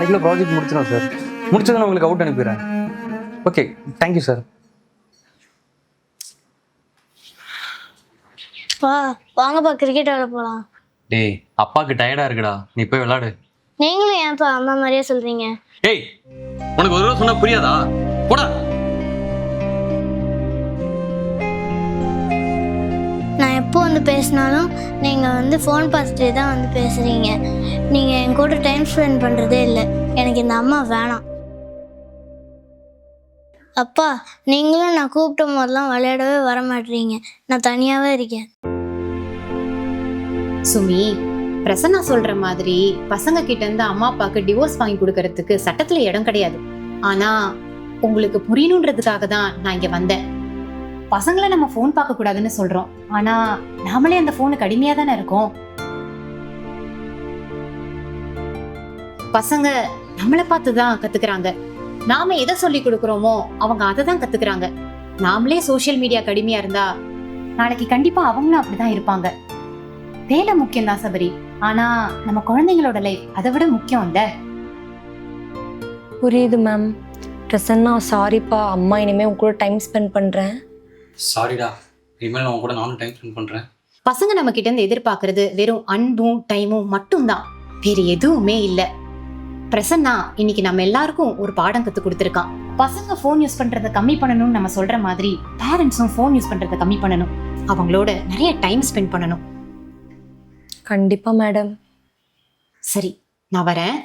நாளைக்குள்ள ப்ராஜெக்ட் முடிச்சிடும் சார். முடிச்சதை நான் உங்களுக்கு அவுட் அனுப்பிடுறேன். Okay, thank you sir. வாங்கப்பா கிரிக்கெட் விளையாட போலாம். டேய், அப்பாவுக்கு டயர்டா இருக்குடா, நீ போய் விளையாடு. நீங்களும் ஏன்ப்பா அம்மா மாதிரியே சொல்றீங்க? ஏய், உனக்கு ஒரு தடவை சொன்னா புரியாதா? போடா. நான் எப்போ வந்து பேசினாலும் நீங்கள் ஃபோன் பார்த்துட்டே தான் வந்து பேசுகிறீங்க. நீங்கள் என் கூட டைம் ஸ்பெண்ட் பண்ணுறதே இல்லை. எனக்கு இந்த அம்மா வேணாம். அப்பா, நீங்களும் நான் கூப்பிட்ட போதெல்லாம் விளையாடவே வர மாட்டீங்க. நான் தனியாகவே இருக்கேன். சுமி, பிரசன்னா சொல்ற மாதிரி பசங்க கிட்ட இருந்து அம்மா அப்பாவுக்கு டிவோர்ஸ் வாங்கி கொடுக்கறதுக்கு சட்டத்துல இடம் கிடையாது. ஆனா உங்களுக்கு புரியணுன்றதுக்காக தான் நான் இங்க வந்தேன். பசங்களை நம்ம போன் பார்க்க கூடாதுன்னு சொல்றோம், ஆனா நாமளே அந்த போனுக்கு அடிமையா தானே இருக்கோம். பசங்க நம்மளை பார்த்துதான் கத்துக்கிறாங்க. நாம எதை சொல்லி கொடுக்கறோமோ அவங்க அதை தான் கத்துக்கிறாங்க. நாமளே சோசியல் மீடியாக்கு அடிமையா இருந்தா நாளைக்கு கண்டிப்பா அவங்களும் அப்படிதான் இருப்பாங்க. வேலை முக்கியம் தான் சபரி, ஆனா நம்ம குழந்தைங்களோட லைஃப் அதை விட முக்கியம் இல்ல. புரியுது மேம். பிரசன்னா, சாரிப்பா. அம்மா இனிமேல் உங்க கூட டைம் ஸ்பெண்ட் பண்ணுறேன். சாரிடா, இனிமேல் நான் உன் கூட நானும் டைம் ஸ்பெண்ட் பண்ணுறேன். பசங்க நம்ம கிட்ட இருந்து எதிர்பார்க்கறது வெறும் அன்பும் டைமும் மட்டும்தான், வேற எதுவுமே இல்ல. பிரசன்னா இன்னைக்கு நம்ம எல்லாருக்கும் ஒரு பாடம் கத்து கொடுத்துருக்கான். பசங்க போன் யூஸ் பண்றதை கம்மி பண்ணணும்னு நம்ம சொல்ற மாதிரி பேரண்ட்ஸும் போன் யூஸ் பண்றதை கம்மி பண்ணணும். அவங்களோட நிறைய டைம் ஸ்பெண்ட் பண்ணணும். கண்டிப்பா மேடம். சரி, நான் வரேன்.